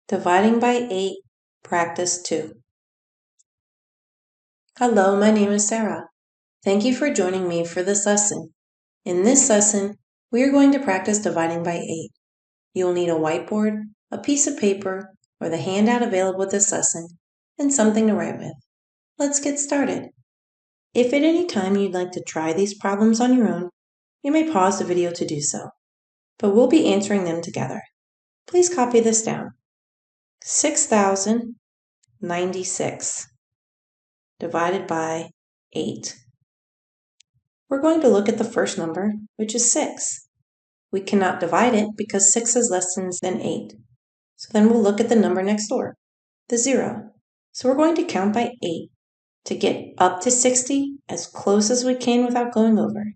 Dividing by 8, practice 2. Hello, my name is Sarah. Thank you for joining me for this lesson. In this lesson, we are going to practice dividing by 8. You'll need a whiteboard, a piece of paper, or the handout available with this lesson, and something to write with. Let's get started. If at any time you'd like to try these problems on your own, you may pause the video to do so, but we'll be answering them together. Please copy this down. 6,096 divided by 8. We're going to look at the first number, which is 6. We cannot divide it because 6 is less than 8. So then we'll look at the number next door, the 0. So we're going to count by 8 to get up to 60 as close as we can without going over.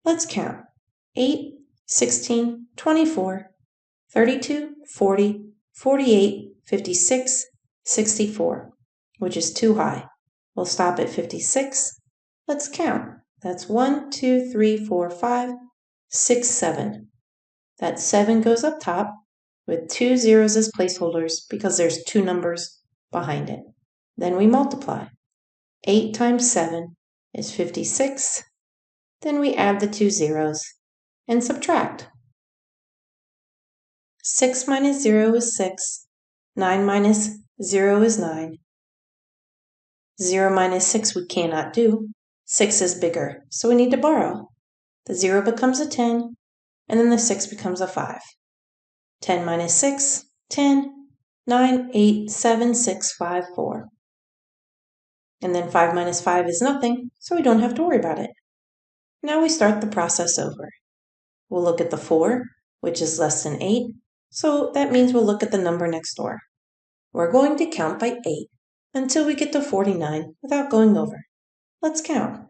Let's count. 8, 16, 24, 32, 40, 48, 56, 64, which is too high. We'll stop at 56. Let's count. That's 1, 2, 3, 4, 5, 6, 7. That 7 goes up top with 2 zeros as placeholders because there's 2 numbers behind it. Then we multiply. 8 times 7 is 56. Then we add the 2 zeros and subtract. 6 minus 0 is 6. 9 minus 0 is 9. 0 minus 6 we cannot do. 6 is bigger, so we need to borrow. The 0 becomes a 10, and then the 6 becomes a 5. 10 minus 6, 10, 9, 8, 7, 6, 5, 4. And then 5 minus 5 is nothing, so we don't have to worry about it. Now we start the process over. We'll look at the 4, which is less than 8, so that means we'll look at the number next door. We're going to count by 8 until we get to 49 without going over. Let's count.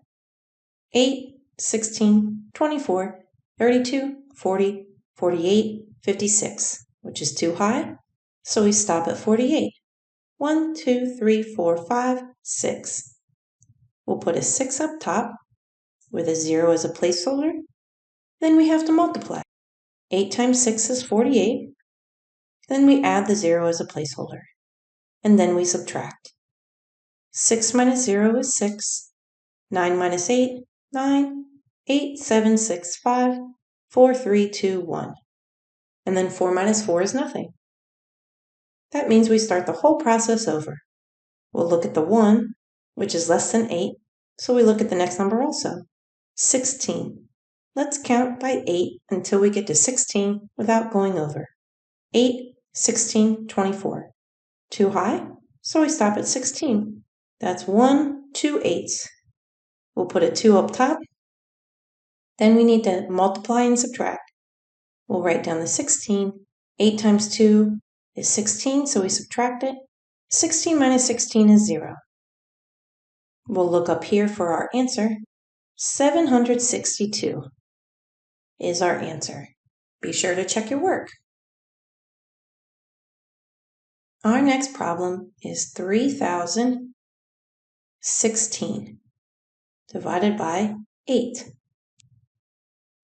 8, 16, 24, 32, 40, 48, 56, which is too high, so we stop at 48. 1, 2, 3, 4, 5, 6. We'll put a 6 up top with a 0 as a placeholder. Then we have to multiply. 8 times 6 is 48. Then we add the 0 as a placeholder. And then we subtract. 6 minus 0 is 6. 9 minus 8, 9. 8, 7, 6, 5, 4, 3, 2, 1. And then 4 minus 4 is nothing. That means we start the whole process over. We'll look at the 1, which is less than 8, so we look at the next number also. 16. Let's count by 8 until we get to 16 without going over. 8, 16, 24. Too high, so we stop at 16. That's 1, 2 8s. We'll put a 2 up top. Then we need to multiply and subtract. We'll write down the 16. 8 times 2 is 16, so we subtract it. 16 minus 16 is 0. We'll look up here for our answer. 762 is our answer. Be sure to check your work. Our next problem is 3,016 divided by 8.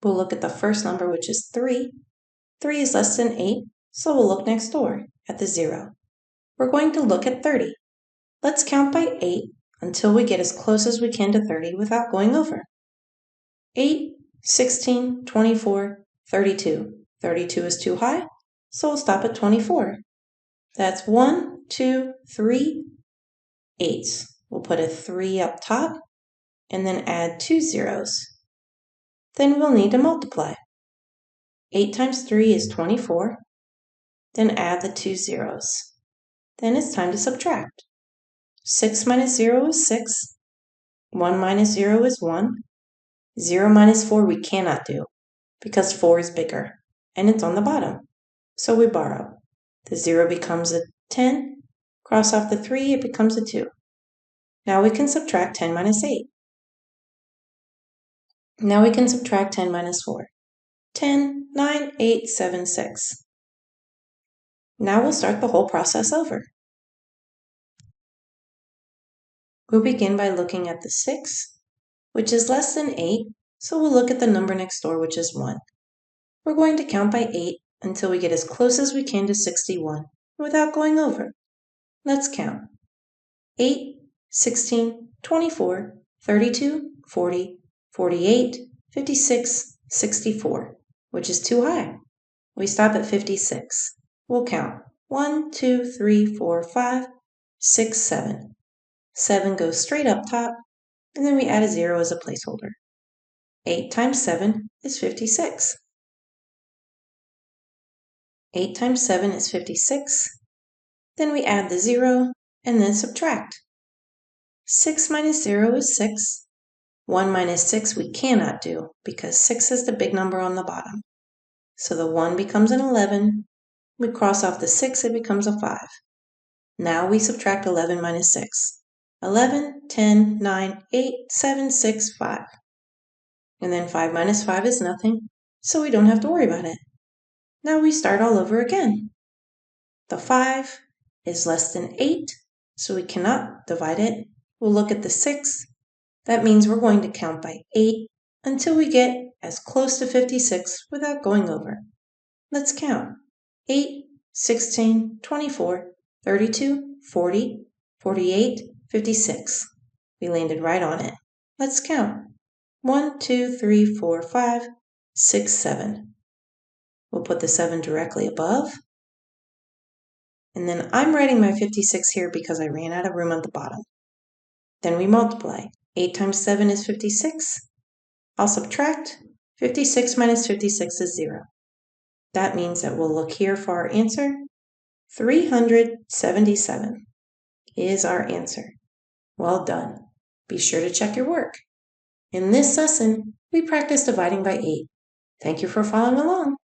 We'll look at the first number, which is 3. 3 is less than 8, so we'll look next door at the 0. We're going to look at 30. Let's count by 8 until we get as close as we can to 30 without going over. 8, 16, 24, 32. 32 is too high, so we'll stop at 24. That's 1, 2, 3, 8s. We'll put a 3 up top and then add 2 zeros. Then we'll need to multiply. 8 times 3 is 24. Then add the 2 zeros. Then it's time to subtract. 6 minus 0 is 6. 1 minus 0 is 1. 0 minus 4 we cannot do because 4 is bigger and it's on the bottom. So we borrow. The 0 becomes a 10. Cross off the 3, it becomes a 2. Now we can subtract 10 minus 8. Now we can subtract 10 minus 4. 10, 9, 8, 7, 6. Now we'll start the whole process over. We'll begin by looking at the 6, which is less than 8, so we'll look at the number next door, which is 1. We're going to count by 8 until we get as close as we can to 61 without going over. Let's count. 8, 16, 24, 32, 40, 48, 56, 64, which is too high. We stop at 56. We'll count 1, 2, 3, 4, 5, 6, 7. 7 goes straight up top, and then we add a 0 as a placeholder. 8 times 7 is 56. 8 times 7 is 56. Then we add the 0 and then subtract. 6 minus 0 is 6. 1 minus 6 we cannot do because 6 is the big number on the bottom. So the 1 becomes an 11. We cross off the 6, it becomes a 5. Now we subtract 11 minus 6. 11, 10, 9, 8, 7, 6, 5. And then 5 minus 5 is nothing, so we don't have to worry about it. Now we start all over again. The 5 is less than 8, so we cannot divide it. We'll look at the 6. That means we're going to count by 8 until we get as close to 56 without going over. Let's count. 8, 16, 24, 32, 40, 48, 56. We landed right on it. Let's count. 1, 2, 3, 4, 5, 6, 7. We'll put the 7 directly above. And then I'm writing my 56 here because I ran out of room at the bottom. Then we multiply. 8 times 7 is 56. I'll subtract. 56 minus 56 is 0. That means that we'll look here for our answer. 377 is our answer. Well done. Be sure to check your work. In this lesson, we practiced dividing by 8. Thank you for following along.